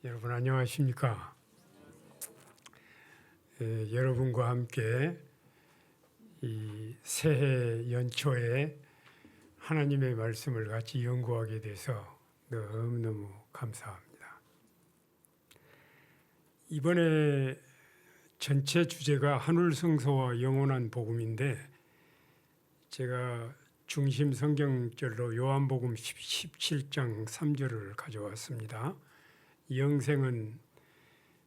여러분 안녕하십니까? 여러분과 함께 이 새해 연초에 하나님의 말씀을 같이 연구하게 돼서 너무너무 감사합니다. 이번에 전체 주제가 하늘성소와 영원한 복음인데 제가 중심 성경절로 요한복음 17장 3절을 가져왔습니다. 영생은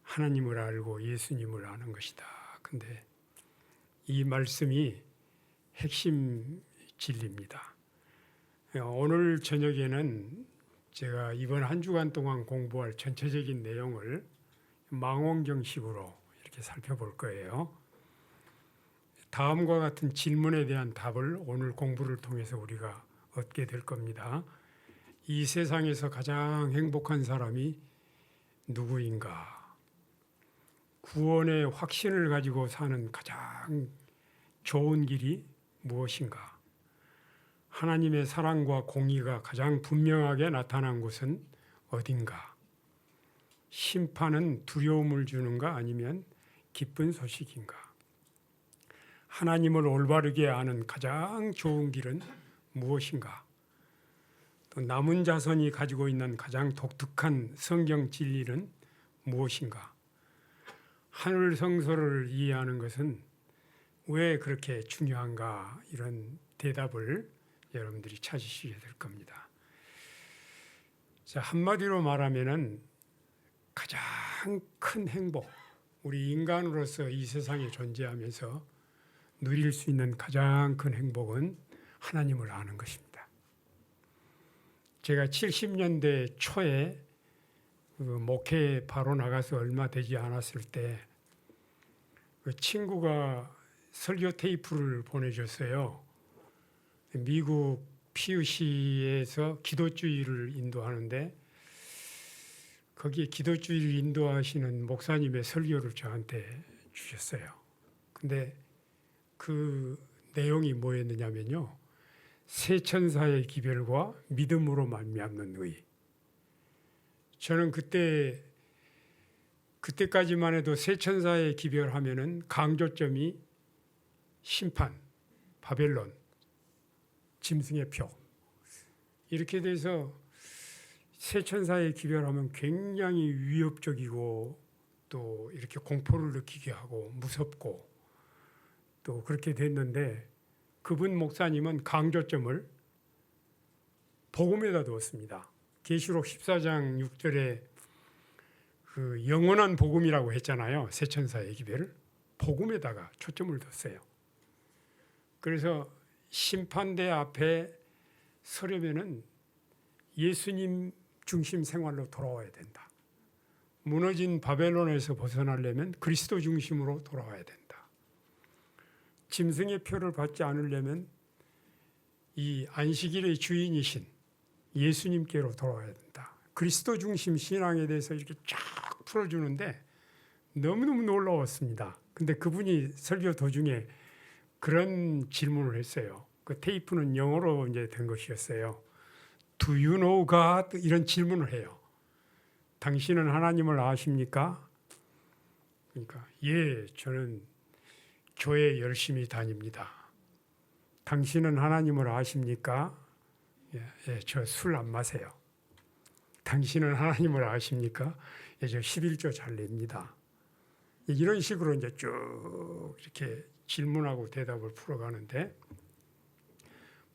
하나님을 알고 예수님을 아는 것이다. 근데 이 말씀이 핵심 진리입니다. 오늘 저녁에는 제가 이번 한 주간 동안 공부할 전체적인 내용을 망원경식으로 이렇게 살펴볼 거예요. 다음과 같은 질문에 대한 답을 오늘 공부를 통해서 우리가 얻게 될 겁니다. 이 세상에서 가장 행복한 사람이 누구인가? 구원의 확신을 가지고 사는 가장 좋은 길이 무엇인가? 하나님의 사랑과 공의가 가장 분명하게 나타난 곳은 어딘가? 심판은 두려움을 주는가 아니면 기쁜 소식인가? 하나님을 올바르게 아는 가장 좋은 길은 무엇인가? 또 남은 자손이 가지고 있는 가장 독특한 성경 진리는 무엇인가? 하늘 성소를 이해하는 것은 왜 그렇게 중요한가? 이런 대답을 여러분들이 찾으시게 될 겁니다. 자, 한마디로 말하면은 가장 큰 행복, 우리 인간으로서 이 세상에 존재하면서 누릴 수 있는 가장 큰 행복은 하나님을 아는 것입니다. 제가 70년대 초에 목회 바로 나가서 얼마 되지 않았을 때 그 친구가 설교 테이프를 보내줬어요. 미국 PUC에서 기도주의를 인도하는데 거기에 기도주의를 인도하시는 목사님의 설교를 저한테 주셨어요. 근데 그 내용이 뭐였느냐면요. 세 천사의 기별과 믿음으로 말미암는 의. 저는 그때까지만 해도 세 천사의 기별하면은 강조점이 심판, 바벨론, 짐승의 표 이렇게 돼서 세 천사의 기별하면 굉장히 위협적이고 또 이렇게 공포를 느끼게 하고 무섭고 또 그렇게 됐는데 그분 목사님은 강조점을 복음에다 두었습니다. 계시록 14장 6절에 그 영원한 복음이라고 했잖아요. 세 천사의 기별을 복음에다가 초점을 뒀어요. 그래서 심판대 앞에 서려면은 예수님 중심 생활로 돌아와야 된다. 무너진 바벨론에서 벗어나려면 그리스도 중심으로 돌아와야 된다. 짐승의 표를 받지 않으려면 이 안식일의 주인이신 예수님께로 돌아와야 된다. 그리스도 중심 신앙에 대해서 이렇게 쫙 풀어주는데 너무너무 놀라웠습니다. 근데 그분이 설교 도중에 그런 질문을 했어요. 그 테이프는 영어로 이제 된 것이었어요. Do you know God? 이런 질문을 해요. 당신은 하나님을 아십니까? 그러니까 예, 저는 교회 열심히 다닙니다. 당신은 하나님을 아십니까? 예, 저 술 안 마세요. 당신은 하나님을 아십니까? 예, 저 11조 잘 냅니다. 이런 식으로 이제 쭉 이렇게 질문하고 대답을 풀어가는데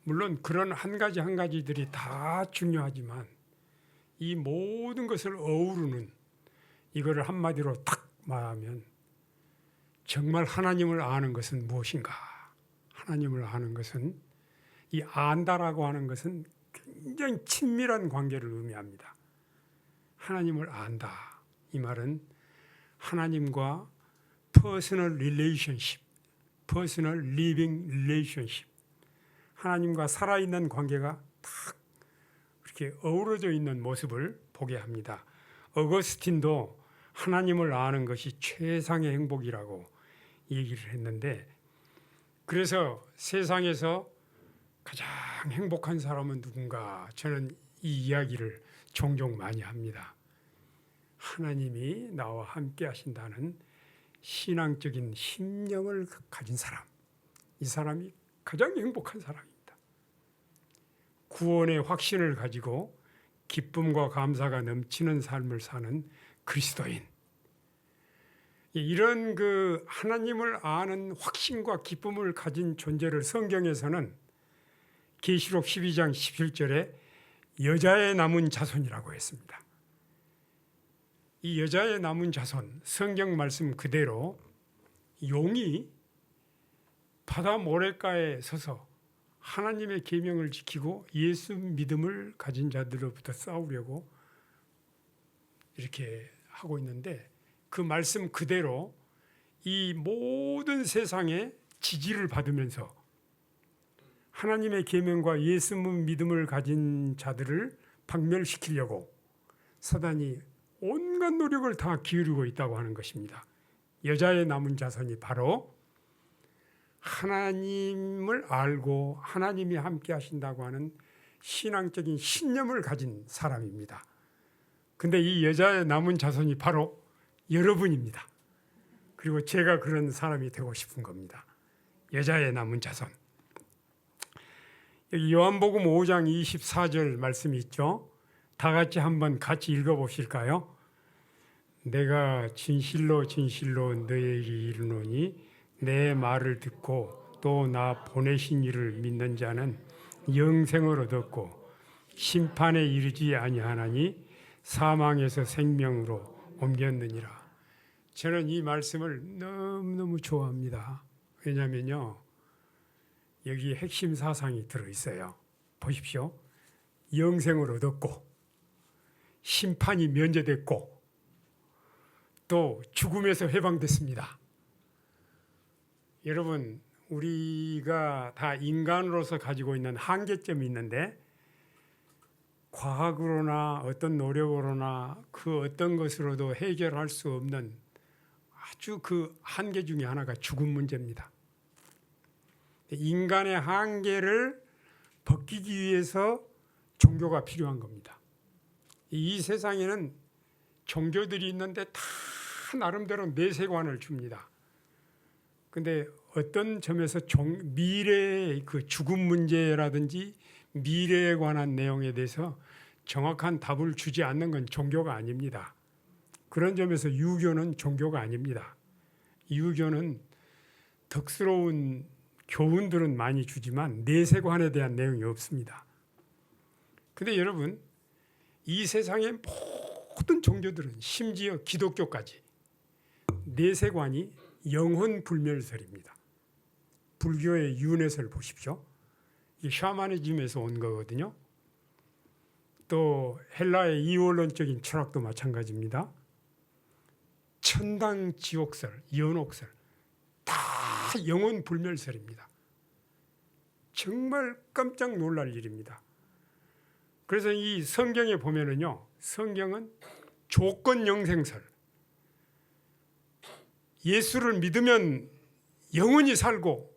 물론 그런 한 가지들이 다 중요하지만 이 모든 것을 어우르는 이거를 한마디로 딱 말하면 정말 하나님을 아는 것은 무엇인가? 하나님을 아는 것은 이 안다라고 하는 것은 굉장히 친밀한 관계를 의미합니다. 하나님을 안다. 이 말은 하나님과 personal relationship, personal living relationship. 하나님과 살아있는 관계가 딱 이렇게 어우러져 있는 모습을 보게 합니다. 어거스틴도 하나님을 아는 것이 최상의 행복이라고 얘기를 했는데 그래서 세상에서 가장 행복한 사람은 누군가 저는 이 이야기를 종종 많이 합니다. 하나님이 나와 함께 하신다는 신앙적인 신념을 가진 사람, 이 사람이 가장 행복한 사람입니다. 구원의 확신을 가지고 기쁨과 감사가 넘치는 삶을 사는 그리스도인, 이런 그 하나님을 아는 확신과 기쁨을 가진 존재를 성경에서는 계시록 12장 17절에 여자의 남은 자손이라고 했습니다. 이 여자의 남은 자손, 성경 말씀 그대로 용이 바다 모래가에 서서 하나님의 계명을 지키고 예수 믿음을 가진 자들로부터 싸우려고 이렇게 하고 있는데, 그 말씀 그대로 이 모든 세상에 지지를 받으면서 하나님의 계명과 예수 믿음을 가진 자들을 박멸시키려고 사단이 온갖 노력을 다 기울이고 있다고 하는 것입니다. 여자의 남은 자손이 바로 하나님을 알고 하나님이 함께 하신다고 하는 신앙적인 신념을 가진 사람입니다. 근데 이 여자의 남은 자손이 바로 여러분입니다. 그리고 제가 그런 사람이 되고 싶은 겁니다. 여자의 남은 자손. 여기 요한복음 5장 24절 말씀이 있죠. 다 한번 같이 읽어보실까요? 내가 진실로 진실로 너에게 이르노니 내 말을 듣고 또 나 보내신 이를 믿는 자는 영생을 얻었고 심판에 이르지 아니하나니 사망에서 생명으로 옮겼느니라. 저는 이 말씀을 너무너무 좋아합니다. 왜냐하면요, 여기 핵심 사상이 들어있어요. 보십시오. 영생을 얻었고 심판이 면제됐고 또 죽음에서 해방됐습니다. 여러분, 우리가 다 인간으로서 가지고 있는 한계점이 있는데 과학으로나 어떤 노력으로나 그 어떤 것으로도 해결할 수 없는 아주 그 한계 중에 하나가 죽음 문제입니다. 인간의 한계를 벗기기 위해서 종교가 필요한 겁니다. 이 세상에는 종교들이 있는데 다 나름대로 내세관을 줍니다. 근데 어떤 점에서 미래의 그 죽음 문제라든지 미래에 관한 내용에 대해서 정확한 답을 주지 않는 건 종교가 아닙니다. 그런 점에서 유교는 종교가 아닙니다. 유교는 덕스러운 교훈들은 많이 주지만 내세관에 대한 내용이 없습니다. 근데 여러분, 이 세상의 모든 종교들은 심지어 기독교까지 내세관이 영혼 불멸설입니다. 불교의 윤회설 보십시오. 이 샤머니즘에서 온 거거든요. 또 헬라의 이원론적인 철학도 마찬가지입니다. 천당 지옥설, 연옥설 다 영혼 불멸설입니다. 정말 깜짝 놀랄 일입니다. 그래서 이 성경에 보면은요, 성경은 조건 영생설, 예수를 믿으면 영원히 살고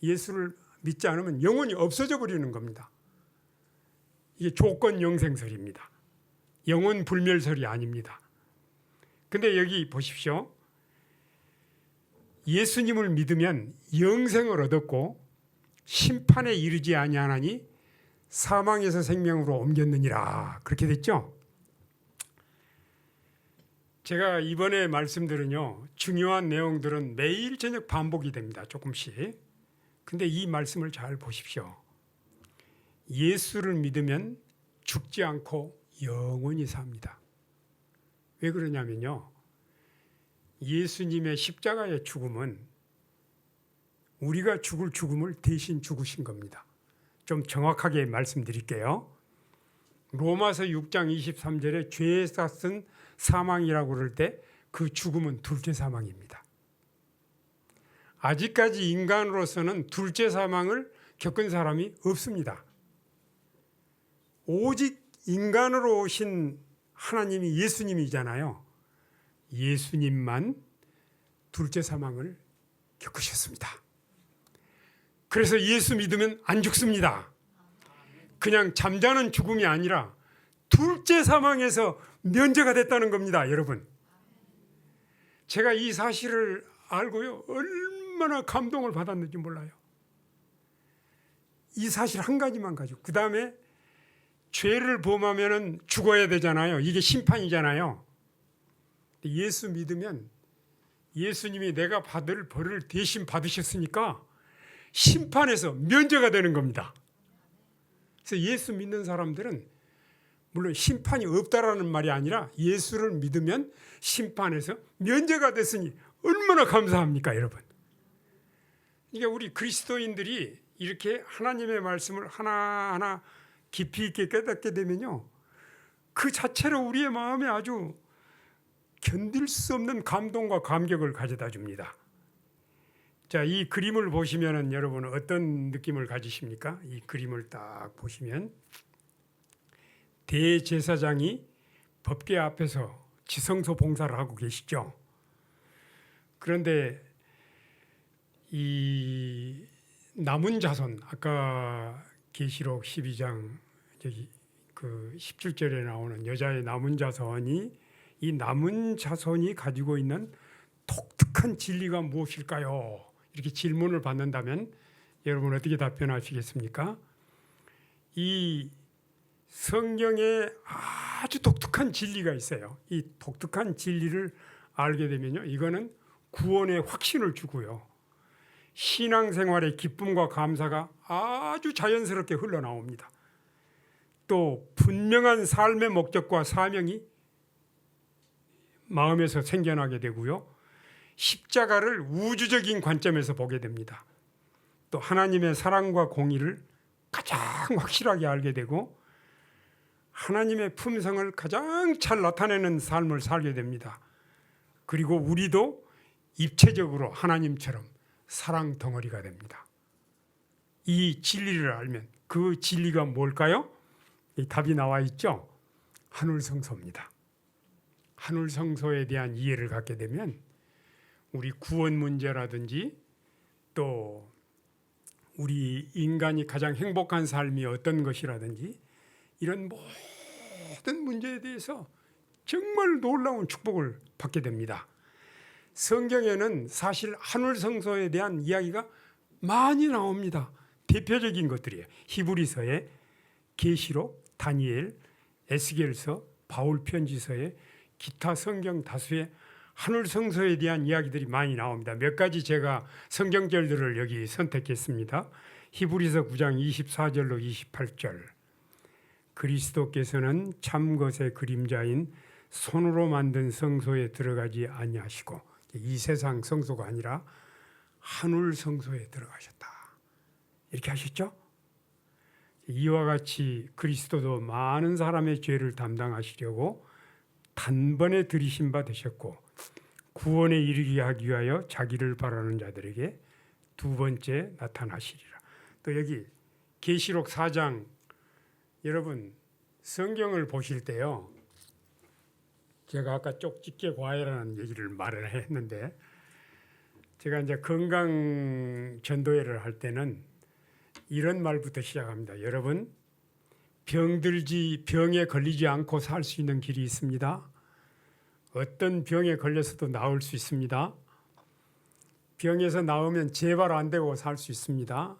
예수를 믿지 않으면 영원히 없어져 버리는 겁니다. 이게 조건 영생설입니다. 영혼 불멸설이 아닙니다. 근데 여기 보십시오. 예수님을 믿으면 영생을 얻었고 심판에 이르지 아니하나니 사망에서 생명으로 옮겼느니라. 그렇게 됐죠? 제가 이번에 말씀들은요, 중요한 내용들은 매일 저녁 반복이 됩니다. 조금씩. 근데 이 말씀을 잘 보십시오. 예수를 믿으면 죽지 않고 영원히 삽니다. 왜 그러냐면요, 예수님의 십자가의 죽음은 우리가 죽을 죽음을 대신 죽으신 겁니다. 좀 정확하게 말씀드릴게요. 로마서 6장 23절에 죄에 쌌은 사망이라고 그럴 때 그 죽음은 둘째 사망입니다. 아직까지 인간으로서는 둘째 사망을 겪은 사람이 없습니다. 오직 인간으로 오신 하나님이 예수님이잖아요. 예수님만 둘째 사망을 겪으셨습니다. 그래서 예수 믿으면 안 죽습니다. 그냥 잠자는 죽음이 아니라 두 둘째 사망에서 면제가 됐다는 겁니다, 여러분. 제가 이 사실을 알고요, 얼마나 감동을 받았는지 몰라요. 이 사실 한 가지만 가지고, 그 다음에 죄를 범하면 죽어야 되잖아요. 이게 심판이잖아요. 예수 믿으면 예수님이 내가 받을 벌을 대신 받으셨으니까 심판에서 면제가 되는 겁니다. 그래서 예수 믿는 사람들은 물론 심판이 없다라는 말이 아니라 예수를 믿으면 심판에서 면제가 됐으니 얼마나 감사합니까, 여러분. 그러니까 우리 그리스도인들이 이렇게 하나님의 말씀을 하나하나 깊이 있게 깨닫게 되면요, 그 자체로 우리의 마음에 아주 견딜 수 없는 감동과 감격을 가져다 줍니다. 자, 이 그림을 보시면 여러분 어떤 느낌을 가지십니까? 이 그림을 딱 보시면 대제사장이 법궤 앞에서 지성소 봉사를 하고 계시죠. 그런데 이 남은 자손, 아까 계시록 12장 저기 그 17절에 나오는 여자의 남은 자손이, 이 남은 자손이 가지고 있는 독특한 진리가 무엇일까요? 이렇게 질문을 받는다면 여러분 어떻게 답변하시겠습니까? 이 성경에 아주 독특한 진리가 있어요. 이 독특한 진리를 알게 되면요, 이거는 구원의 확신을 주고요, 신앙생활의 기쁨과 감사가 아주 자연스럽게 흘러나옵니다. 또 분명한 삶의 목적과 사명이 마음에서 생겨나게 되고요, 십자가를 우주적인 관점에서 보게 됩니다. 또 하나님의 사랑과 공의를 가장 확실하게 알게 되고 하나님의 품성을 가장 잘 나타내는 삶을 살게 됩니다. 그리고 우리도 입체적으로 하나님처럼 사랑 덩어리가 됩니다. 이 진리를 알면, 그 진리가 뭘까요? 이 답이 나와 있죠. 하늘성소입니다. 하늘성소에 대한 이해를 갖게 되면 우리 구원 문제라든지 또 우리 인간이 가장 행복한 삶이 어떤 것이라든지 이런 모든 문제에 대해서 정말 놀라운 축복을 받게 됩니다. 성경에는 사실 하늘성소에 대한 이야기가 많이 나옵니다. 대표적인 것들이에요. 히브리서에, 계시록, 다니엘, 에스겔서, 바울 편지서에 기타 성경 다수의 하늘성소에 대한 이야기들이 많이 나옵니다. 몇 가지 제가 성경절들을 여기 선택했습니다. 히브리서 9장 24절로 28절. 그리스도께서는 참 것의 그림자인 손으로 만든 성소에 들어가지 아니하시고, 이 세상 성소가 아니라 하늘 성소에 들어가셨다, 이렇게 하셨죠. 이와 같이 그리스도도 많은 사람의 죄를 담당하시려고 단번에 들이신 바 되셨고 구원에 이르게 하기 위하여 자기를 바라는 자들에게 두 번째 나타나시리라. 또 여기 계시록 4장, 여러분 성경을 보실 때요, 제가 아까 쪽집게 과외라는 얘기를 말을 했는데, 제가 이제 건강 전도회를 할 때는 이런 말부터 시작합니다. 여러분, 병에 걸리지 않고 살 수 있는 길이 있습니다. 어떤 병에 걸려서도 나을 수 있습니다. 병에서 나으면 재발 안 되고 살 수 있습니다.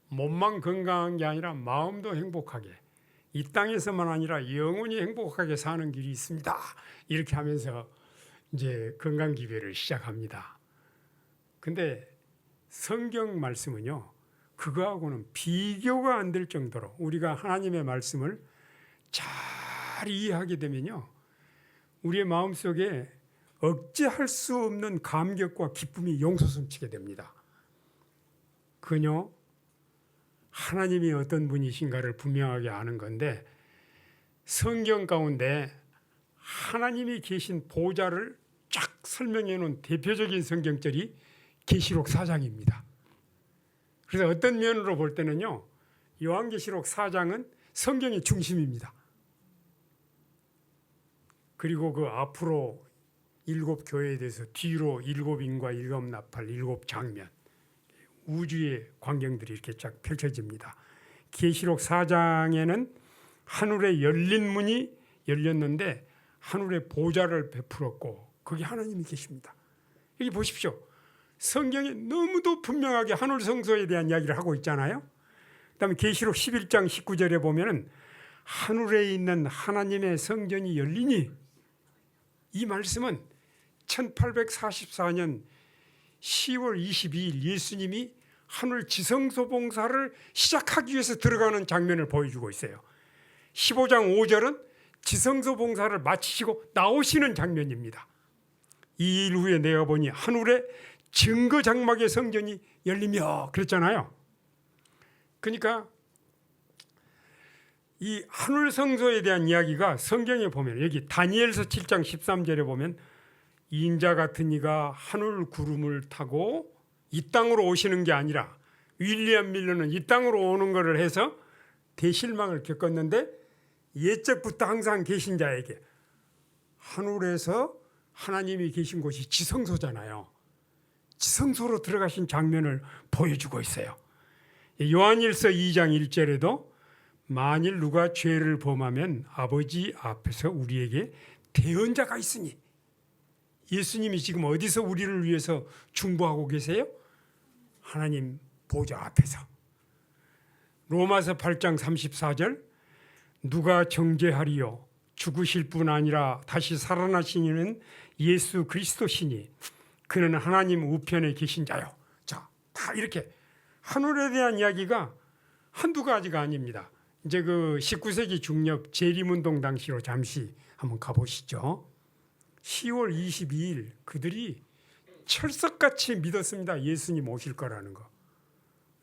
몸만 건강한 게 아니라 마음도 행복하게, 이 땅에서만 아니라 영원히 행복하게 사는 길이 있습니다. 이렇게 하면서 이제 건강 기별을 시작합니다. 근데 성경 말씀은요, 그거하고는 비교가 안 될 정도로 우리가 하나님의 말씀을 잘 이해하게 되면요, 우리의 마음속에 억제할 수 없는 감격과 기쁨이 용솟음치게 됩니다. 그녀 하나님이 어떤 분이신가를 분명하게 아는 건데, 성경 가운데 하나님이 계신 보좌를 쫙 설명해 놓은 대표적인 성경절이 계시록 4장입니다. 그래서 어떤 면으로 볼 때는요, 요한계시록 4장은 성경의 중심입니다. 그리고 그 앞으로 7 교회에 대해서 뒤로 7 인과 7 나팔, 7 장면, 우주의 광경들이 이렇게 쫙 펼쳐집니다. 계시록 4장에는 하늘에 열린 문이 열렸는데 하늘에 보좌를 베풀었고 거기 하나님이 계십니다. 여기 보십시오. 성경에 너무도 분명하게 하늘 성소에 대한 이야기를 하고 있잖아요. 그다음에 계시록 11장 19절에 보면은 하늘에 있는 하나님의 성전이 열리니, 이 말씀은 1844년 10월 22일 예수님이 하늘 지성소 봉사를 시작하기 위해서 들어가는 장면을 보여주고 있어요. 15장 5절은 지성소 봉사를 마치시고 나오시는 장면입니다. 이 일 후에 내가 보니 하늘에 증거 장막의 성전이 열리며 그랬잖아요. 그러니까 이 하늘 성소에 대한 이야기가 성경에 보면, 여기 다니엘서 7장 13절에 보면 인자 같은 이가 하늘 구름을 타고 이 땅으로 오시는 게 아니라, 윌리엄 밀러는 이 땅으로 오는 것을 해서 대실망을 겪었는데, 옛적부터 항상 계신 자에게 하늘에서 하나님이 계신 곳이 지성소잖아요. 지성소로 들어가신 장면을 보여주고 있어요. 요한일서 2장 1절에도 만일 누가 죄를 범하면 아버지 앞에서 우리에게 대언자가 있으니, 예수님이 지금 어디서 우리를 위해서 중보하고 계세요? 하나님 보좌 앞에서. 로마서 8장 34절 누가 정죄하리요? 죽으실 뿐 아니라 다시 살아나신 이는 예수 그리스도시니 그는 하나님 우편에 계신 자요. 자, 다 이렇게 하늘에 대한 이야기가 한두 가지가 아닙니다. 이제 그 19세기 중엽 재림운동 당시로 잠시 한번 가보시죠. 10월 22일 그들이 철석같이 믿었습니다. 예수님 오실 거라는 거.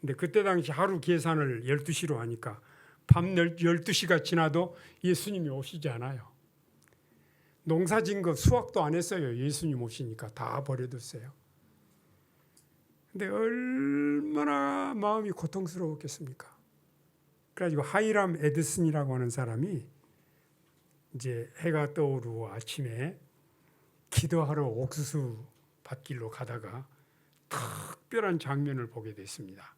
근데 그때 당시 하루 계산을 12시로 하니까 밤 12시가 지나도 예수님이 오시지 않아요. 농사 진 거 수확도 안 했어요. 예수님 오시니까 다 버려뒀어요. 근데 얼마나 마음이 고통스러웠겠습니까? 그래가지고 하이람 에드슨이라고 하는 사람이 이제 해가 떠오르고 아침에 기도하러 옥수수 밭길로 가다가 특별한 장면을 보게 됐습니다.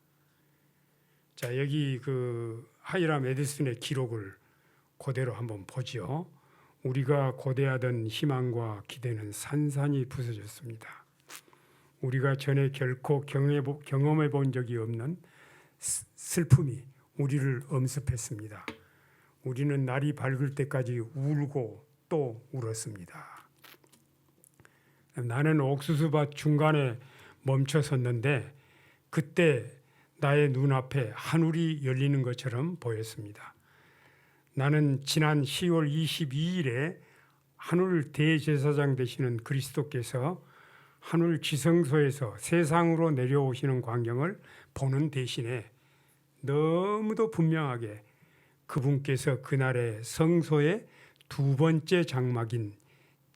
자, 여기 그 하이람 에드슨의 기록을 그대로 한번 보죠. 우리가 고대하던 희망과 기대는 산산이 부서졌습니다. 우리가 전에 결코 경험해 본 적이 없는 슬픔이 우리를 엄습했습니다. 우리는 날이 밝을 때까지 울고 또 울었습니다. 나는 옥수수밭 중간에 멈춰 섰는데 그때 나의 눈앞에 하늘이 열리는 것처럼 보였습니다. 나는 지난 10월 22일에 하늘 대제사장 되시는 그리스도께서 하늘 지성소에서 세상으로 내려오시는 광경을 보는 대신에 너무도 분명하게 그분께서 그날의 성소의 두 번째 장막인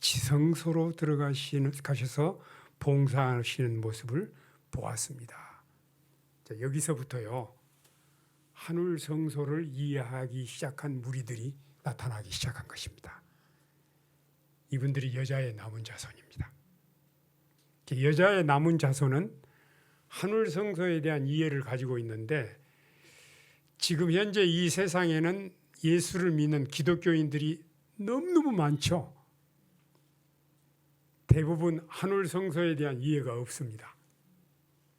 지성소로 가셔서 봉사하시는 모습을 보았습니다. 자, 여기서부터요, 하늘 성소를 이해하기 시작한 무리들이 나타나기 시작한 것입니다. 이분들이 여자의 남은 자손입니다. 여자의 남은 자손은 하늘 성소에 대한 이해를 가지고 있는데, 지금 현재 이 세상에는 예수를 믿는 기독교인들이 너무너무 많죠. 대부분 하늘 성소에 대한 이해가 없습니다.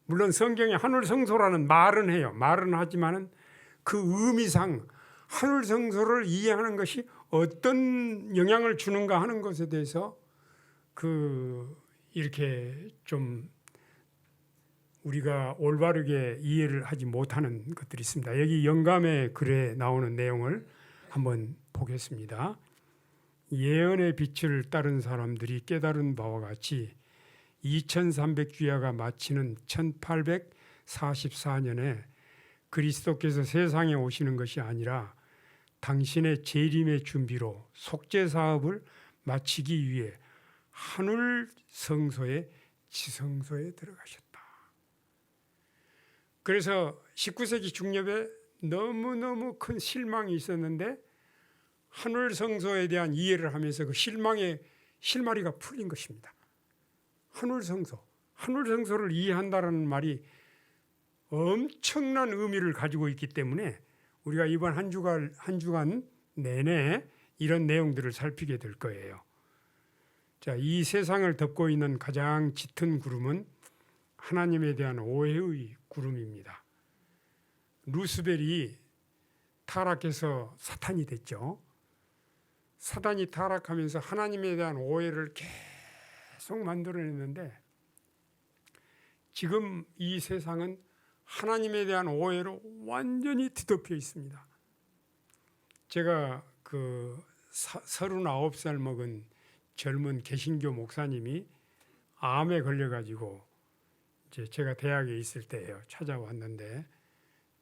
물론 성경에 하늘 성소라는 말은 해요. 말은 하지만은 그 의미상 하늘 성소를 이해하는 것이 어떤 영향을 주는가 하는 것에 대해서 이렇게 좀 우리가 올바르게 이해를 하지 못하는 것들이 있습니다. 여기 영감의 글에 나오는 내용을 한번 보겠습니다. 예언의 빛을 따른 사람들이 깨달은 바와 같이 2300주야가 마치는 1844년에 그리스도께서 세상에 오시는 것이 아니라 당신의 재림의 준비로 속죄 사업을 마치기 위해 하늘 성소의 지성소에 들어가셨다. 그래서 19세기 중엽에 너무너무 큰 실망이 있었는데 하늘 성소에 대한 이해를 하면서 그 실망의 실마리가 풀린 것입니다. 하늘 성소를 이해한다라는 말이 엄청난 의미를 가지고 있기 때문에 우리가 이번 한 주간 내내 이런 내용들을 살피게 될 거예요. 자, 이 세상을 덮고 있는 가장 짙은 구름은 하나님에 대한 오해의 구름입니다. 루스벨이 타락해서 사탄이 됐죠. 사단이 타락하면서 하나님에 대한 오해를 계속 만들어냈는데 지금 이 세상은 하나님에 대한 오해로 완전히 뒤덮여 있습니다. 제가 39살 먹은 젊은 개신교 목사님이 암에 걸려가지고 이제 제가 대학에 있을 때예요. 찾아왔는데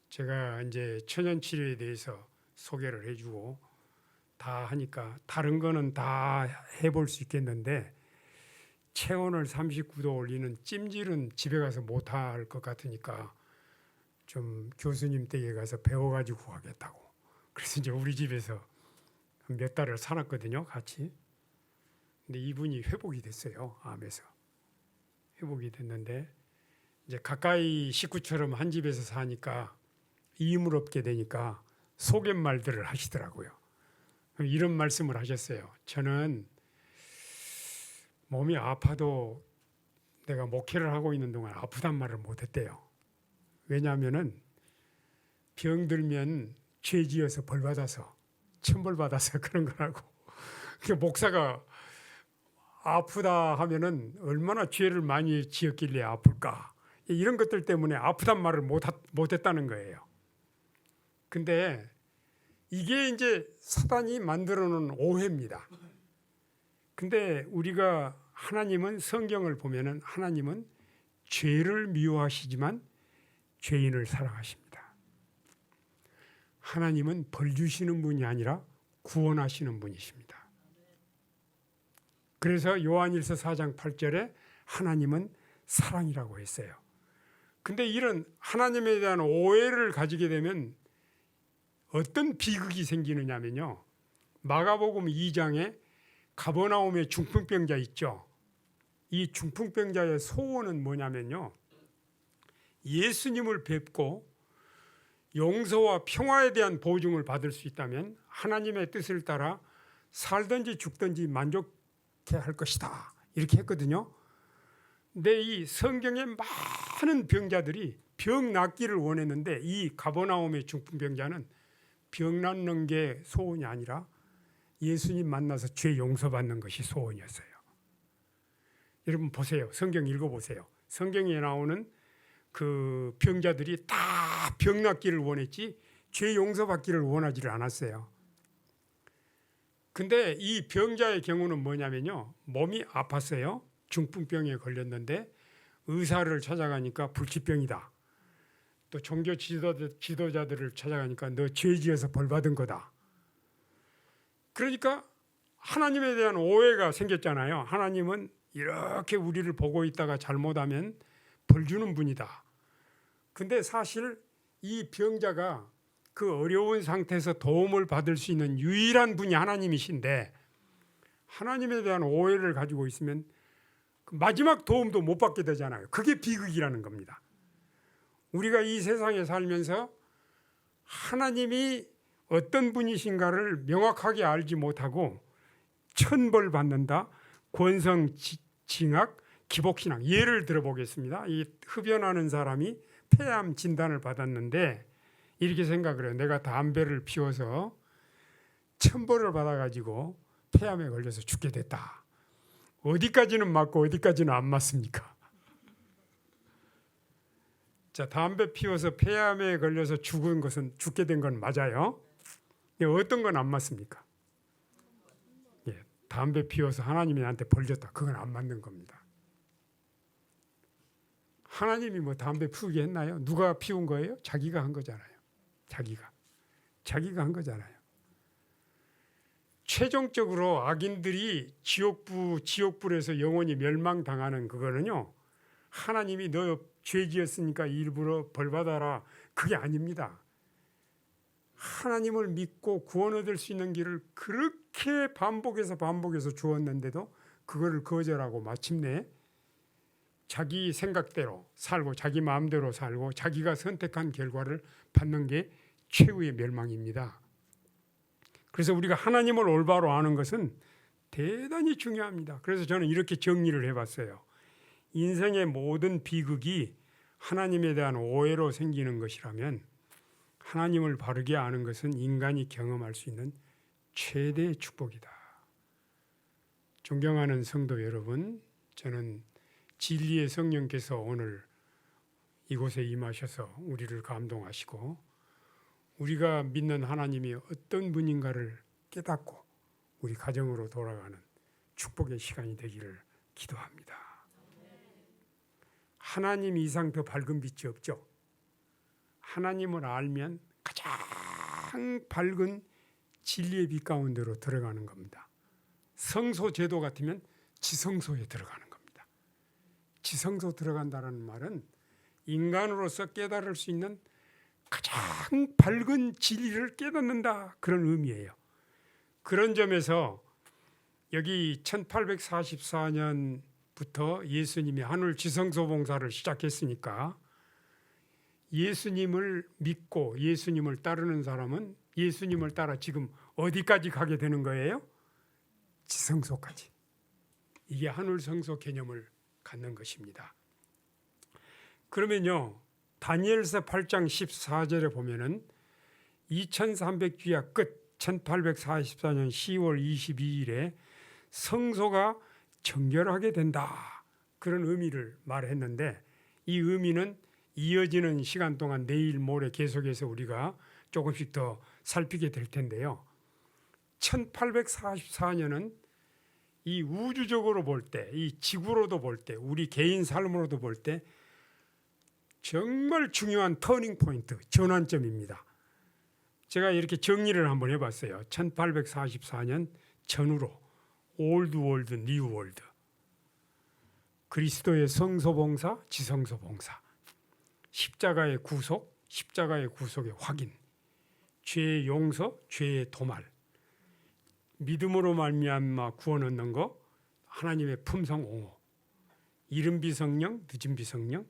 제가 이제 천연 치료에 대해서 소개를 해주고 다 하니까 다른 거는 다 해볼 수 있겠는데 체온을 39도 올리는 찜질은 집에 가서 못할 것 같으니까 좀 교수님 댁에 가서 배워가지고 가겠다고. 그래서 이제 우리 집에서 몇 달을 살았거든요, 같이. 근데 이분이 회복이 됐어요, 암에서. 회복이 됐는데 이제 가까이 식구처럼 한 집에서 사니까 이임을 얻게 되니까 속갯말들을 하시더라고요. 이런 말씀을 하셨어요. 저는 몸이 아파도 내가 목회를 하고 있는 동안 아프단 말을 못했대요. 왜냐하면은 병들면 죄지어서 벌받아서 천벌받아서 그런 거라고. 목사가 아프다 하면은 얼마나 죄를 많이 지었길래 아플까. 이런 것들 때문에 아프단 말을 못했다는 거예요. 근데 이게 이제 사단이 만들어 놓은 오해입니다. 근데 우리가 하나님은 성경을 보면은 하나님은 죄를 미워하시지만 죄인을 사랑하십니다. 하나님은 벌 주시는 분이 아니라 구원하시는 분이십니다. 그래서 요한일서 4장 8절에 하나님은 사랑이라고 했어요. 근데 이런 하나님에 대한 오해를 가지게 되면 어떤 비극이 생기느냐면요. 마가복음 2장에 가버나움의 중풍병자 있죠. 이 중풍병자의 소원은 뭐냐면요. 예수님을 뵙고 용서와 평화에 대한 보증을 받을 수 있다면 하나님의 뜻을 따라 살든지 죽든지 만족해 할 것이다. 이렇게 했거든요. 근데 이 성경에 많은 병자들이 병 낫기를 원했는데 이 가버나움의 중풍병자는 병 낫는 게 소원이 아니라 예수님 만나서 죄 용서받는 것이 소원이었어요. 여러분 보세요. 성경 읽어보세요. 성경에 나오는 그 병자들이 다 병 낫기를 원했지 죄 용서받기를 원하지를 않았어요. 근데 이 병자의 경우는 뭐냐면요. 몸이 아팠어요. 중풍병에 걸렸는데 의사를 찾아가니까 불치병이다. 또 종교 지도자들을 찾아가니까 너 죄 지어서 벌 받은 거다. 그러니까 하나님에 대한 오해가 생겼잖아요. 하나님은 이렇게 우리를 보고 있다가 잘못하면 벌 주는 분이다. 근데 사실 이 병자가 그 어려운 상태에서 도움을 받을 수 있는 유일한 분이 하나님이신데 하나님에 대한 오해를 가지고 있으면 마지막 도움도 못 받게 되잖아요. 그게 비극이라는 겁니다. 우리가 이 세상에 살면서 하나님이 어떤 분이신가를 명확하게 알지 못하고 천벌 받는다, 권성징악, 기복신앙. 예를 들어보겠습니다. 이 흡연하는 사람이 폐암 진단을 받았는데 이렇게 생각을 해요. 내가 담배를 피워서 천벌을 받아가지고 폐암에 걸려서 죽게 됐다. 어디까지는 맞고 어디까지는 안 맞습니까? 자, 담배 피워서 폐암에 걸려서 죽게 된 건 맞아요. 어떤 건 안 맞습니까? 예, 담배 피워서 하나님이 나한테 벌 줬다. 그건 안 맞는 겁니다. 하나님이 뭐 담배 피우게 했나요? 누가 피운 거예요? 자기가 한 거잖아요. 자기가 한 거잖아요. 최종적으로 악인들이 지옥불에서 영원히 멸망당하는 그거는요. 하나님이 너 죄 지었으니까 일부러 벌 받아라. 그게 아닙니다. 하나님을 믿고 구원 얻을 수 있는 길을 그렇게 반복해서 주었는데도 그거를 거절하고 마침내 자기 생각대로 살고 자기 마음대로 살고 자기가 선택한 결과를 받는 게 최후의 멸망입니다. 그래서 우리가 하나님을 올바로 아는 것은 대단히 중요합니다. 그래서 저는 이렇게 정리를 해봤어요. 인생의 모든 비극이 하나님에 대한 오해로 생기는 것이라면 하나님을 바르게 아는 것은 인간이 경험할 수 있는 최대의 축복이다. 존경하는 성도 여러분, 저는 진리의 성령께서 오늘 이곳에 임하셔서 우리를 감동하시고 우리가 믿는 하나님이 어떤 분인가를 깨닫고 우리 가정으로 돌아가는 축복의 시간이 되기를 기도합니다. 하나님 이상 더 밝은 빛이 없죠. 하나님을 알면 가장 밝은 진리의 빛 가운데로 들어가는 겁니다. 성소 제도 같으면 지성소에 들어가는 겁니다. 지성소 들어간다는 말은 인간으로서 깨달을 수 있는 가장 밝은 진리를 깨닫는다, 그런 의미예요. 그런 점에서 여기 1844년부터 예수님이 하늘 지성소 봉사를 시작했으니까 예수님을 믿고 예수님을 따르는 사람은 예수님을 따라 지금 어디까지 가게 되는 거예요? 지성소까지. 이게 하늘 성소 개념을 갖는 것입니다. 그러면요, 다니엘서 8장 14절에 보면은 2300주야 끝 1844년 10월 22일에 성소가 정결하게 된다, 그런 의미를 말했는데 이 의미는 이어지는 시간 동안 내일 모레 계속해서 우리가 조금씩 더 살피게 될 텐데요. 1844년은 이 우주적으로 볼 때, 이 지구로도 볼 때, 우리 개인 삶으로도 볼 때 정말 중요한 터닝 포인트, 전환점입니다. 제가 이렇게 정리를 한번 해봤어요. 1844년 전후로 올드 월드, 뉴 월드, 그리스도의 성소봉사, 지성소봉사, 십자가의 구속, 십자가의 구속의 확인, 죄의 용서, 죄의 도말, 믿음으로 말미암아 구원 얻는 거, 하나님의 품성 옹호, 이른 비성령, 늦은 비성령,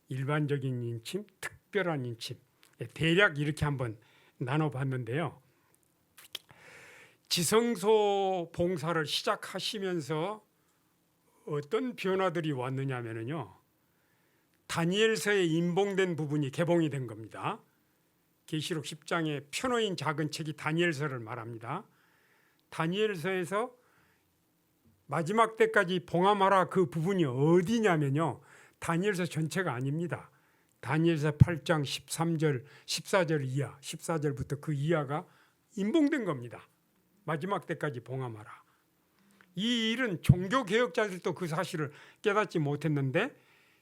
일반적인 인침, 특별한 인침, 대략 이렇게 한번 나눠봤는데요. 지성소 봉사를 시작하시면서 어떤 변화들이 왔느냐면요, 다니엘서에 인봉된 부분이 개봉이 된 겁니다. 계시록 10장에 표노인 작은 책이 다니엘서를 말합니다. 다니엘서에서 마지막 때까지 봉함하라, 그 부분이 어디냐면요, 다니엘서 전체가 아닙니다. 다니엘서 8장 13절, 14절 이하, 14절부터 그 이하가 인봉된 겁니다. 마지막 때까지 봉함하라. 이 일은 종교개혁자들도 그 사실을 깨닫지 못했는데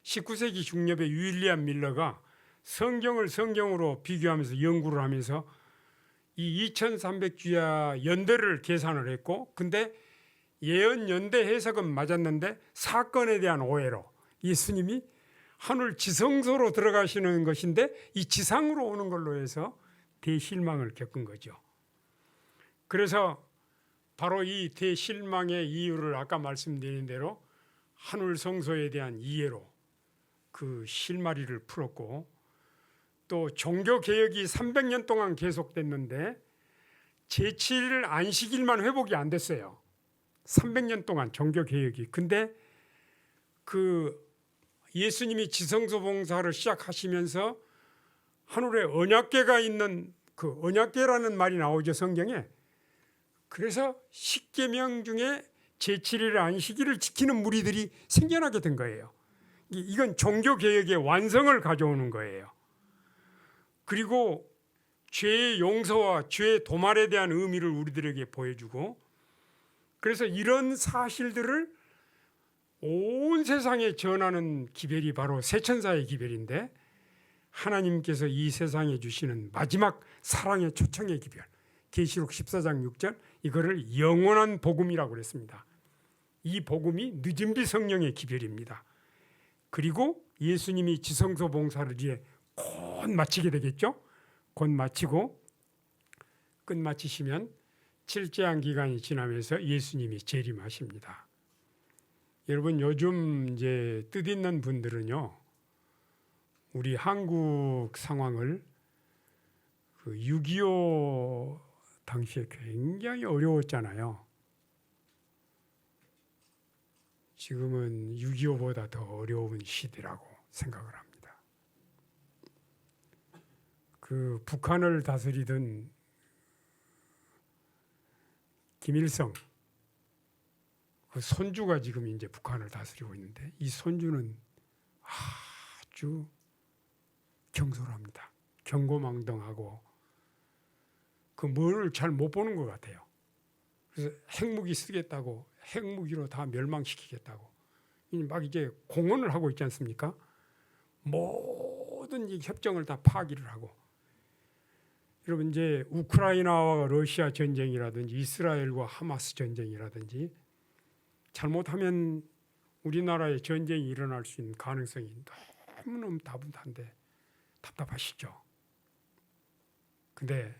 19세기 중엽의 윌리엄 밀러가 성경을 성경으로 비교하면서 연구를 하면서 이 2300주야 연대를 계산을 했고, 근데 예언 연대 해석은 맞았는데 사건에 대한 오해로 예수님이 하늘 지성소로 들어가시는 것인데 이 지상으로 오는 걸로 해서 대실망을 겪은 거죠. 그래서 바로 이 대실망의 이유를 아까 말씀드린 대로 하늘 성소에 대한 이해로 그 실마리를 풀었고, 또 종교개혁이 300년 동안 계속됐는데 제7일 안식일만 회복이 안 됐어요. 300년 동안 종교개혁이. 근데 그 예수님이 지성소 봉사를 시작하시면서 하늘에 언약궤가 있는, 그 언약궤라는 말이 나오죠, 성경에. 그래서 십계명 중에 제7일 안식일을 지키는 무리들이 생겨나게 된 거예요. 이건 종교개혁의 완성을 가져오는 거예요. 그리고 죄의 용서와 죄의 도말에 대한 의미를 우리들에게 보여주고, 그래서 이런 사실들을 온 세상에 전하는 기별이 바로 세천사의 기별인데, 하나님께서 이 세상에 주시는 마지막 사랑의 초청의 기별, 계시록 14장 6절, 이거를 영원한 복음이라고 그랬습니다. 이 복음이 늦은비 성령의 기별입니다. 그리고 예수님이 지성소 봉사를 이제 곧 마치게 되겠죠. 곧 마치고 끝마치시면 칠제한 기간이 지나면서 예수님이 재림하십니다. 여러분, 요즘 이제 뜻있는 분들은요, 우리 한국 상황을 그 6.25 당시에 굉장히 어려웠잖아요. 지금은 6.25보다 더 어려운 시대라고 생각을 합니다. 그 북한을 다스리던 김일성 그 손주가 지금 이제 북한을 다스리고 있는데 이 손주는 아주 경솔합니다. 경고망동하고 그 뭐를 잘 못 보는 것 같아요. 그래서 핵무기 쓰겠다고 핵무기로 다 멸망시키겠다고 막 이제 공언을 하고 있지 않습니까? 모든 이 협정을 다 파기를 하고 여러분 이제 우크라이나와 러시아 전쟁이라든지 이스라엘과 하마스 전쟁이라든지 잘못하면 우리나라에 전쟁이 일어날 수 있는 가능성이 너무너무 다분한데 답답하시죠? 근데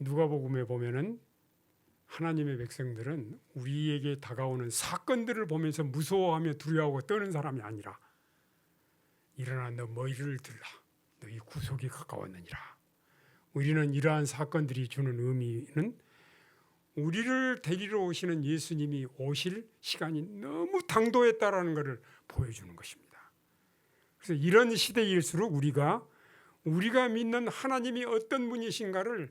누가복음에 보면은 하나님의 백성들은 우리에게 다가오는 사건들을 보면서 무서워하며 두려워하고 떠는 사람이 아니라 일어나 너 머리를 들라 너희 구속이 가까웠느니라. 우리는 이러한 사건들이 주는 의미는 우리를 데리러 오시는 예수님이 오실 시간이 너무 당도했다라는 것을 보여주는 것입니다. 그래서 이런 시대일수록 우리가 믿는 하나님이 어떤 분이신가를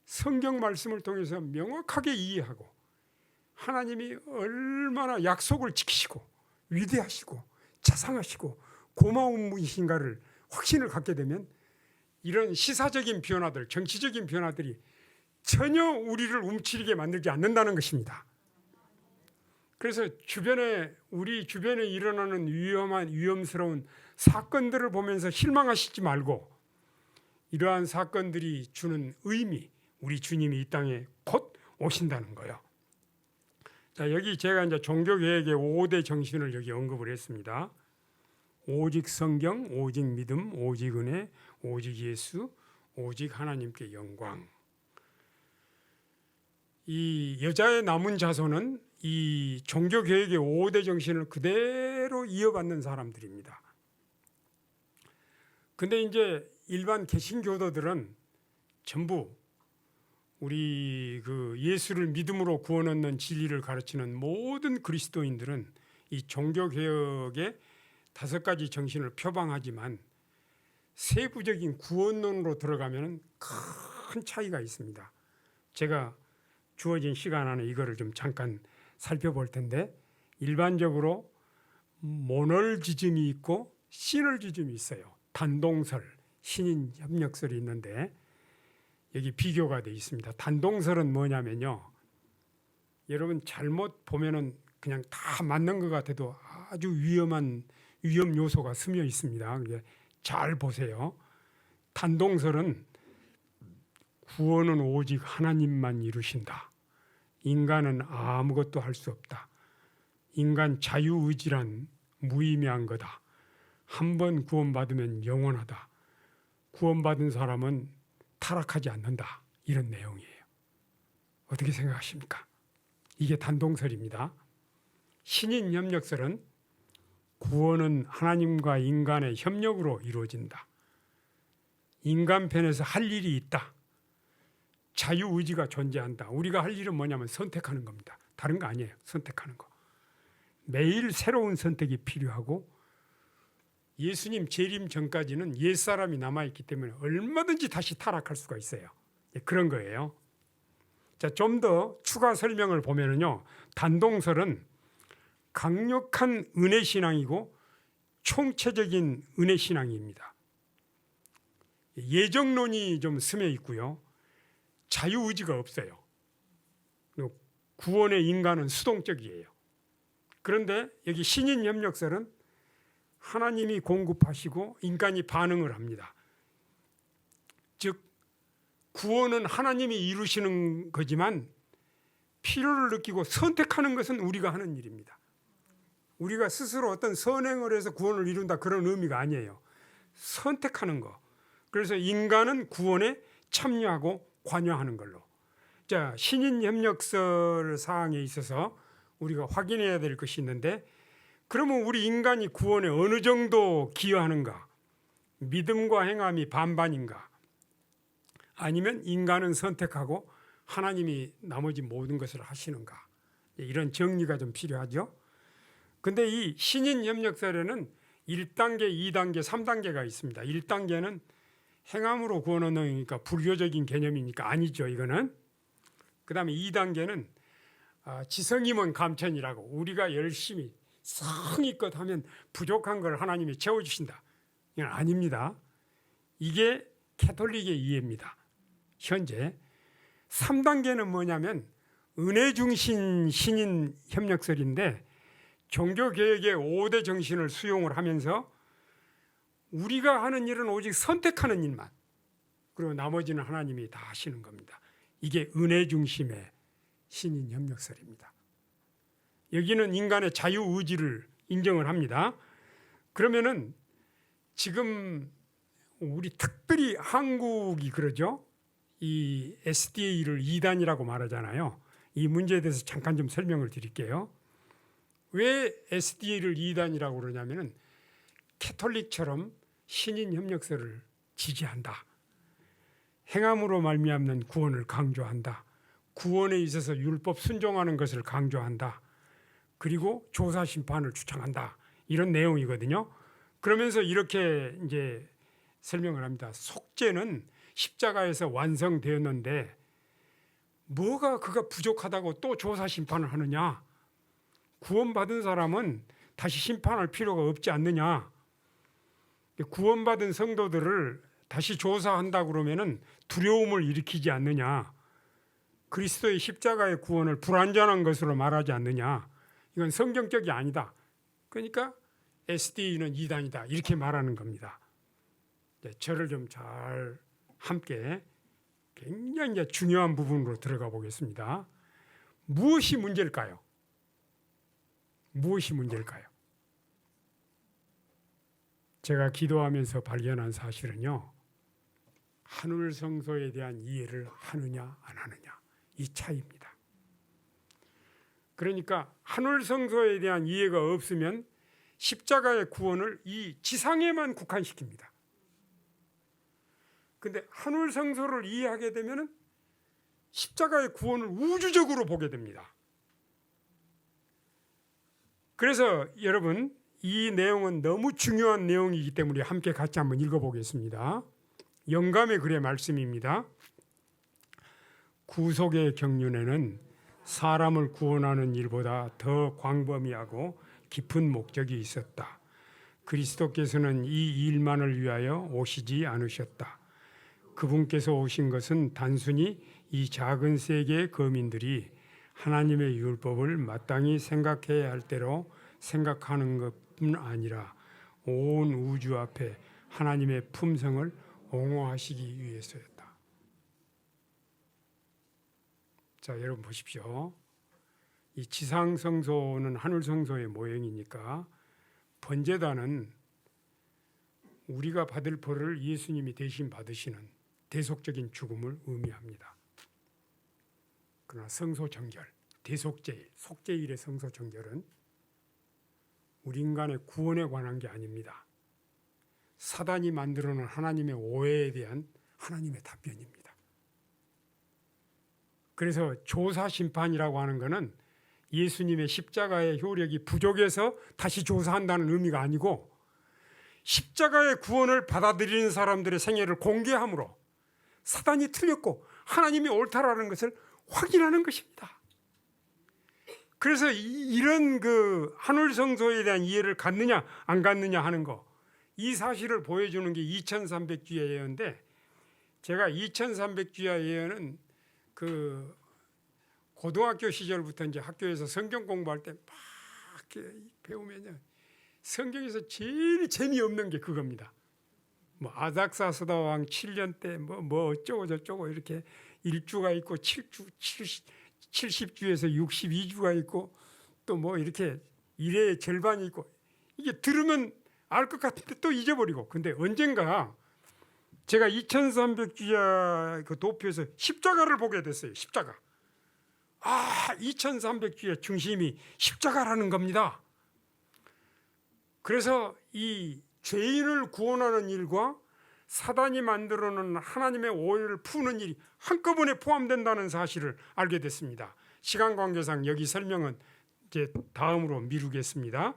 성경 말씀을 통해서 명확하게 이해하고 하나님이 얼마나 약속을 지키시고 위대하시고 자상하시고 고마운 분이신가를 확신을 갖게 되면 이런 시사적인 변화들, 정치적인 변화들이 전혀 우리를 움츠리게 만들지 않는다는 것입니다. 그래서 우리 주변에 일어나는 위험스러운 사건들을 보면서 실망하시지 말고 이러한 사건들이 주는 의미, 우리 주님이 이 땅에 곧 오신다는 거예요. 자, 여기 제가 이제 종교개혁의 5대 정신을 여기 언급을 했습니다. 오직 성경, 오직 믿음, 오직 은혜, 오직 예수, 오직 하나님께 영광. 이 여자의 남은 자손은 이 종교개혁의 5대 정신을 그대로 이어받는 사람들입니다. 근데 이제 일반 개신교도들은 전부 우리 그 예수를 믿음으로 구원 얻는 진리를 가르치는 모든 그리스도인들은 이 종교개혁의 5가지 정신을 표방하지만 세부적인 구원론으로 들어가면 큰 차이가 있습니다. 제가 주어진 시간 안에 이거를 좀 잠깐 살펴볼 텐데 일반적으로 모널지즘이 있고 시널지즘이 있어요. 단동설, 신인 협력설이 있는데 여기 비교가 되어 있습니다. 단동설은 뭐냐면요. 여러분 잘못 보면은 그냥 다 맞는 것 같아도 아주 위험 요소가 스며 있습니다. 잘 보세요. 단동설은 구원은 오직 하나님만 이루신다. 인간은 아무것도 할 수 없다. 인간 자유의지란 무의미한 거다. 한 번 구원받으면 영원하다. 구원받은 사람은 타락하지 않는다. 이런 내용이에요. 어떻게 생각하십니까? 이게 단동설입니다. 신인협력설은 구원은 하나님과 인간의 협력으로 이루어진다. 인간 편에서 할 일이 있다. 자유의지가 존재한다. 우리가 할 일은 뭐냐면 선택하는 겁니다. 다른 거 아니에요. 선택하는 거. 매일 새로운 선택이 필요하고 예수님 재림 전까지는 옛사람이 남아있기 때문에 얼마든지 다시 타락할 수가 있어요. 그런 거예요. 자, 좀 더 추가 설명을 보면은요. 단동설은 강력한 은혜신앙이고 총체적인 은혜신앙입니다. 예정론이 좀 스며 있고요. 자유의지가 없어요. 구원의 인간은 수동적이에요. 그런데 여기 신인협력설은 하나님이 공급하시고 인간이 반응을 합니다. 즉 구원은 하나님이 이루시는 거지만 필요를 느끼고 선택하는 것은 우리가 하는 일입니다. 우리가 스스로 어떤 선행을 해서 구원을 이룬다 그런 의미가 아니에요. 선택하는 거. 그래서 인간은 구원에 참여하고 관여하는 걸로. 자, 신인협력설 사항에 있어서 우리가 확인해야 될 것이 있는데 그러면 우리 인간이 구원에 어느 정도 기여하는가? 믿음과 행함이 반반인가? 아니면 인간은 선택하고 하나님이 나머지 모든 것을 하시는가? 이런 정리가 좀 필요하죠. 근데 이 신인 협력설에는 1단계, 2단계, 3단계가 있습니다. 1단계는 행함으로 구원 얻으니까 불교적인 개념이니까 아니죠, 이거는. 그 다음에 2단계는 지성이면 감천이라고, 우리가 열심히 성의껏 하면 부족한 걸 하나님이 채워주신다. 이건 아닙니다. 이게 캐톨릭의 이해입니다. 현재 3단계는 뭐냐면 은혜 중심 신인 협력설인데, 종교개혁의 5대 정신을 수용을 하면서 우리가 하는 일은 오직 선택하는 일만, 그리고 나머지는 하나님이 다 하시는 겁니다. 이게 은혜 중심의 신인 협력설입니다. 여기는 인간의 자유의지를 인정을 합니다. 그러면은 지금 우리 특별히 한국이 그러죠. 이 SDA를 이단이라고 말하잖아요. 이 문제에 대해서 잠깐 좀 설명을 드릴게요. 왜 SDA를 이단이라고 그러냐면은 캐톨릭처럼 신인 협력설을 지지한다. 행함으로 말미암는 구원을 강조한다. 구원에 있어서 율법 순종하는 것을 강조한다. 그리고 조사 심판을 주창한다. 이런 내용이거든요. 그러면서 이렇게 이제 설명을 합니다. 속죄는 십자가에서 완성되었는데 뭐가 그가 부족하다고 또 조사 심판을 하느냐? 구원받은 사람은 다시 심판할 필요가 없지 않느냐? 구원받은 성도들을 다시 조사한다 그러면은 두려움을 일으키지 않느냐? 그리스도의 십자가의 구원을 불완전한 것으로 말하지 않느냐? 이건 성경적이 아니다. 그러니까 SD는 이단이다. 이렇게 말하는 겁니다. 저를 좀 잘 함께 굉장히 이제 중요한 부분으로 들어가 보겠습니다. 무엇이 문제일까요? 무엇이 문제일까요? 제가 기도하면서 발견한 사실은요, 한울 성소에 대한 이해를 하느냐 안 하느냐, 이 차이입니다. 그러니까 한울 성소에 대한 이해가 없으면 십자가의 구원을 이 지상에만 국한시킵니다. 근데 한울 성소를 이해하게 되면 십자가의 구원을 우주적으로 보게 됩니다. 그래서 여러분, 이 내용은 너무 중요한 내용이기 때문에 함께 같이 한번 읽어보겠습니다. 영감의 글의 말씀입니다. 구속의 경륜에는 사람을 구원하는 일보다 더 광범위하고 깊은 목적이 있었다. 그리스도께서는 이 일만을 위하여 오시지 않으셨다. 그분께서 오신 것은 단순히 이 작은 세계의 거민들이 하나님의 율법을 마땅히 생각해야 할 대로 생각하는 것뿐 아니라 온 우주 앞에 하나님의 품성을 옹호하시기 위해서였다. 자, 여러분 보십시오. 이 지상 성소는 하늘 성소의 모형이니까 번제단은 우리가 받을 벌을 예수님이 대신 받으시는 대속적인 죽음을 의미합니다. 그러나 성소 정결, 대속제일, 속제일의 성소 정결은 우리 인간의 구원에 관한 게 아닙니다. 사단이 만들어 놓은 하나님의 오해에 대한 하나님의 답변입니다. 그래서 조사 심판이라고 하는 것은 예수님의 십자가의 효력이 부족해서 다시 조사한다는 의미가 아니고, 십자가의 구원을 받아들이는 사람들의 생애를 공개함으로 사단이 틀렸고 하나님이 옳다라는 것을 확인하는 것입니다. 그래서 이런 그 한울 성소에 대한 이해를 갖느냐 안 갖느냐 하는 거, 이 사실을 보여주는 게 2300주야 예언인데, 제가 2300주야 예언은 그 고등학교 시절부터 이제 학교에서 성경 공부할 때 막 배우면요, 성경에서 제일 재미없는 게 그겁니다. 뭐 아닥사스다 왕 7년 때 뭐 어쩌고 저쩌고 이렇게 1주가 있고 70주에서 62주가 있고 또 뭐 이렇게 일의 절반이 있고, 이게 들으면 알 것 같은데 또 잊어버리고. 근데 언젠가 제가 2300주야 그 도표에서 십자가를 보게 됐어요. 십자가. 2300주의 중심이 십자가라는 겁니다. 그래서 이 죄인을 구원하는 일과 사단이 만들어놓은 하나님의 오해를 푸는 일이 한꺼번에 포함된다는 사실을 알게 됐습니다. 시간 관계상 여기 설명은 이제 다음으로 미루겠습니다.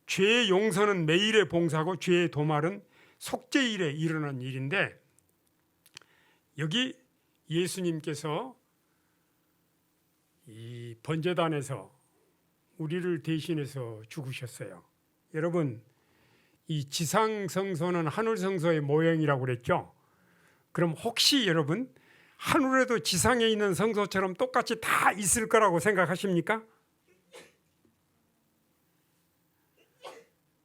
죄의 용서는 매일의 봉사고 죄의 도말은 속죄일에 일어난 일인데, 여기 예수님께서 이 번제단에서 우리를 대신해서 죽으셨어요. 여러분, 이 지상성소는 하늘성소의 모형이라고 그랬죠. 그럼 혹시 여러분 하늘에도 지상에 있는 성소처럼 똑같이 다 있을 거라고 생각하십니까?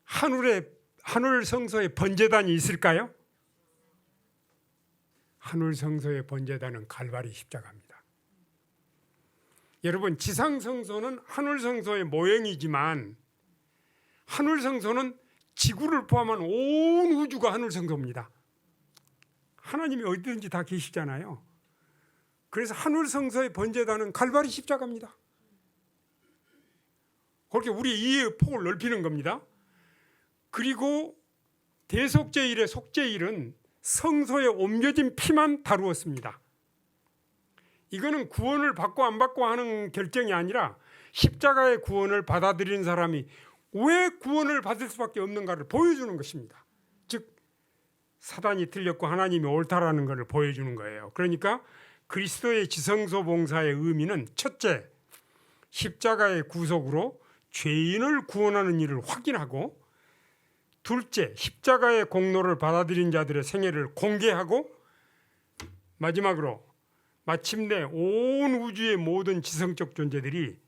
하늘 성소에 번제단이 있을까요? 하늘 성소의 번제단은 갈바리 십자가입니다. 여러분, 지상 성소는 하늘 성소의 모형이지만 하늘 성소는 지구를 포함한 온 우주가 하늘 성소입니다. 하나님이 어디든지 다 계시잖아요. 그래서 하늘 성소의 번제단은 갈바리 십자가입니다. 그렇게 우리 이해의 폭을 넓히는 겁니다. 그리고 대속죄일의 속죄일은 성소에 옮겨진 피만 다루었습니다. 이거는 구원을 받고 안 받고 하는 결정이 아니라 십자가의 구원을 받아들이는 사람이 왜 구원을 받을 수밖에 없는가를 보여주는 것입니다. 즉 사단이 틀렸고 하나님이 옳다라는 것을 보여주는 거예요. 그러니까 그리스도의 지성소 봉사의 의미는 첫째, 십자가의 구속으로 죄인을 구원하는 일을 확인하고, 둘째, 십자가의 공로를 받아들인 자들의 생애를 공개하고, 마지막으로 마침내 온 우주의 모든 지성적 존재들이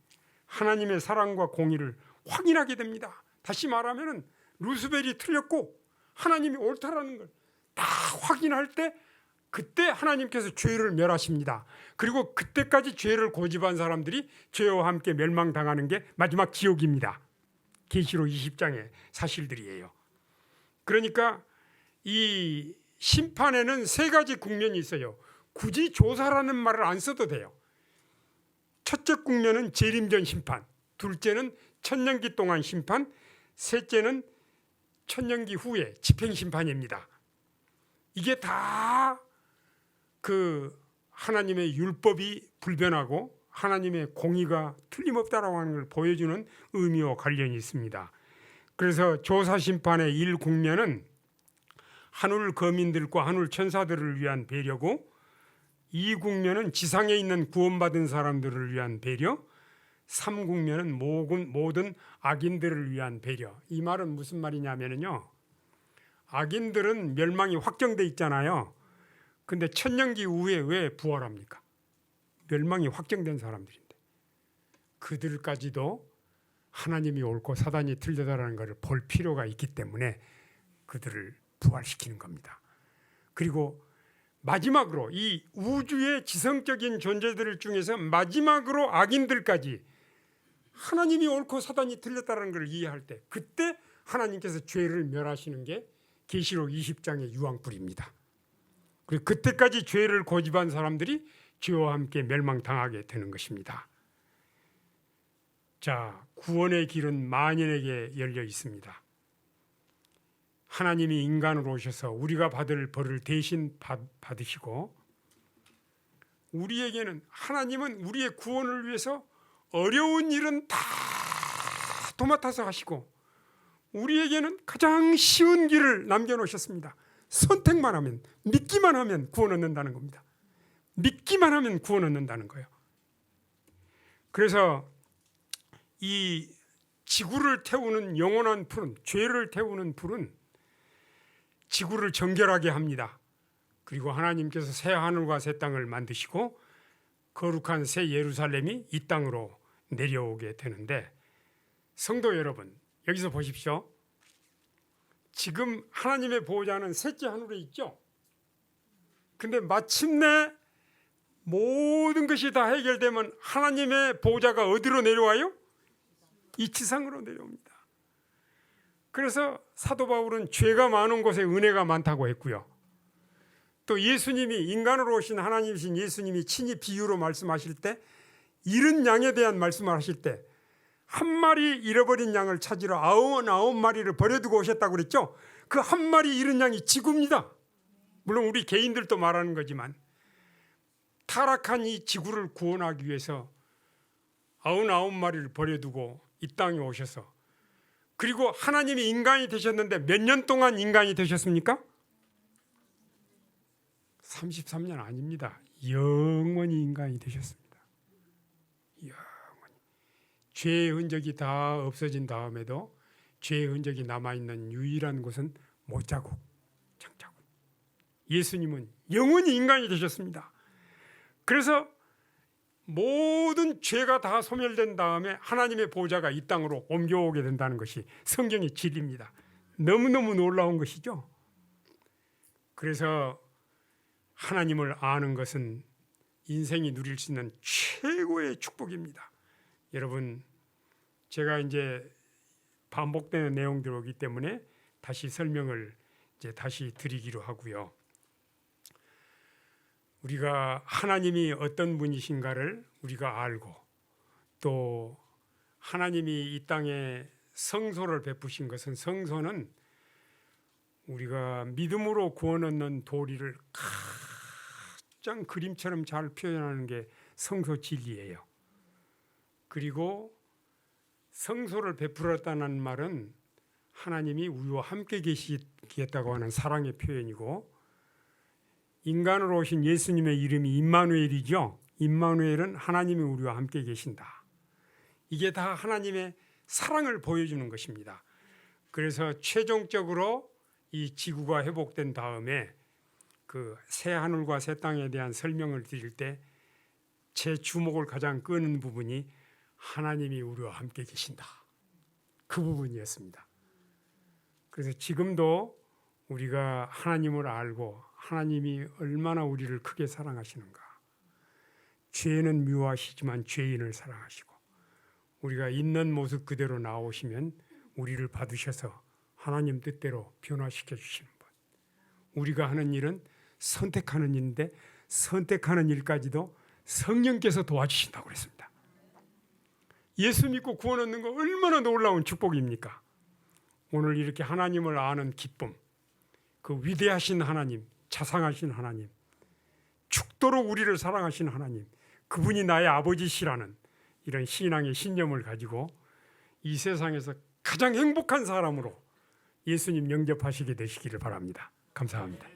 하나님의 사랑과 공의를 확인하게 됩니다. 다시 말하면 루스벨이 틀렸고 하나님이 옳다라는 걸 다 확인할 때, 그때 하나님께서 죄를 멸하십니다. 그리고 그때까지 죄를 고집한 사람들이 죄와 함께 멸망당하는 게 마지막 지옥입니다. 계시록 20장의 사실들이에요. 그러니까 이 심판에는 세 가지 국면이 있어요. 굳이 조사라는 말을 안 써도 돼요. 첫째 국면은 재림전 심판, 둘째는 천년기 동안 심판, 셋째는 천년기 후에 집행심판입니다. 이게 다 그 하나님의 율법이 불변하고 하나님의 공의가 틀림없다라고 하는 걸 보여주는 의미와 관련이 있습니다. 그래서 조사심판의 1국면은 하늘 거민들과 하늘 천사들을 위한 배려고, 2국면은 지상에 있는 구원받은 사람들을 위한 배려, 3국면은 모든 악인들을 위한 배려. 이 말은 무슨 말이냐면요, 악인들은 멸망이 확정돼 있잖아요. 근데 천년기 후에 왜 부활합니까? 멸망이 확정된 사람들인데. 그들까지도 하나님이 옳고 사단이 틀리다라는 것을 볼 필요가 있기 때문에 그들을 부활시키는 겁니다. 그리고 마지막으로 이 우주의 지성적인 존재들 중에서 마지막으로 악인들까지 하나님이 옳고 사단이 틀렸다는 걸 이해할 때, 그때 하나님께서 죄를 멸하시는 게 계시록 20장의 유황불입니다. 그리고 그때까지 죄를 고집한 사람들이 죄와 함께 멸망당하게 되는 것입니다. 자, 구원의 길은 만인에게 열려 있습니다. 하나님이 인간으로 오셔서 우리가 받을 벌을 대신 받으시고, 우리에게는 하나님은 우리의 구원을 위해서 어려운 일은 다 도맡아서 하시고 우리에게는 가장 쉬운 길을 남겨놓으셨습니다. 선택만 하면, 믿기만 하면 구원 얻는다는 겁니다. 믿기만 하면 구원 얻는다는 거예요. 그래서 이 지구를 태우는 영원한 불은, 죄를 태우는 불은 지구를 정결하게 합니다. 그리고 하나님께서 새 하늘과 새 땅을 만드시고 거룩한 새 예루살렘이 이 땅으로 내려오게 되는데, 성도 여러분, 여기서 보십시오. 지금 하나님의 보호자는 셋째 하늘에 있죠. 근데 마침내 모든 것이 다 해결되면 하나님의 보호자가 어디로 내려와요? 이 지상으로 내려옵니다. 그래서 사도 바울은 죄가 많은 곳에 은혜가 많다고 했고요. 또 예수님이, 인간으로 오신 하나님이신 예수님이 친히 비유로 말씀하실 때, 잃은 양에 대한 말씀을 하실 때 한 마리 잃어버린 양을 찾으러 99마리를 버려두고 오셨다고 그랬죠. 그 한 마리 잃은 양이 지구입니다. 물론 우리 개인들도 말하는 거지만 타락한 이 지구를 구원하기 위해서 99마리를 버려두고 이 땅에 오셔서, 그리고 하나님이 인간이 되셨는데 몇 년 동안 인간이 되셨습니까? 33년 아닙니다. 영원히 인간이 되셨습니다. 영원히. 죄의 흔적이 다 없어진 다음에도 죄의 흔적이 남아있는 유일한 곳은 못자국, 장자국. 예수님은 영원히 인간이 되셨습니다. 그래서 모든 죄가 다 소멸된 다음에 하나님의 보좌가 이 땅으로 옮겨오게 된다는 것이 성경의 진리입니다. 너무너무 놀라운 것이죠. 그래서 하나님을 아는 것은 인생이 누릴 수 있는 최고의 축복입니다. 여러분, 제가 이제 반복되는 내용들이기 때문에 다시 설명을 이제 다시 드리기로 하고요. 우리가 하나님이 어떤 분이신가를 우리가 알고, 또 하나님이 이 땅에 성소를 베푸신 것은, 성소는 우리가 믿음으로 구원 얻는 도리를 가장 그림처럼 잘 표현하는 게 성소 진리예요. 그리고 성소를 베풀었다는 말은 하나님이 우리와 함께 계시겠다고 하는 사랑의 표현이고, 인간으로 오신 예수님의 이름이 임마누엘이죠. 임마누엘은 하나님이 우리와 함께 계신다. 이게 다 하나님의 사랑을 보여주는 것입니다. 그래서 최종적으로 이 지구가 회복된 다음에 그 새 하늘과 새 땅에 대한 설명을 드릴 때 제 주목을 가장 끄는 부분이 하나님이 우리와 함께 계신다, 그 부분이었습니다. 그래서 지금도 우리가 하나님을 알고 하나님이 얼마나 우리를 크게 사랑하시는가, 죄는 미워하시지만 죄인을 사랑하시고, 우리가 있는 모습 그대로 나오시면 우리를 받으셔서 하나님 뜻대로 변화시켜 주시는 분. 우리가 하는 일은 선택하는 일인데 선택하는 일까지도 성령께서 도와주신다고 그랬습니다. 예수 믿고 구원 얻는 거 얼마나 놀라운 축복입니까? 오늘 이렇게 하나님을 아는 기쁨, 그 위대하신 하나님, 자상하신 하나님, 죽도록 우리를 사랑하신 하나님, 그분이 나의 아버지시라는 이런 신앙의 신념을 가지고 이 세상에서 가장 행복한 사람으로 예수님 영접하시게 되시기를 바랍니다. 감사합니다.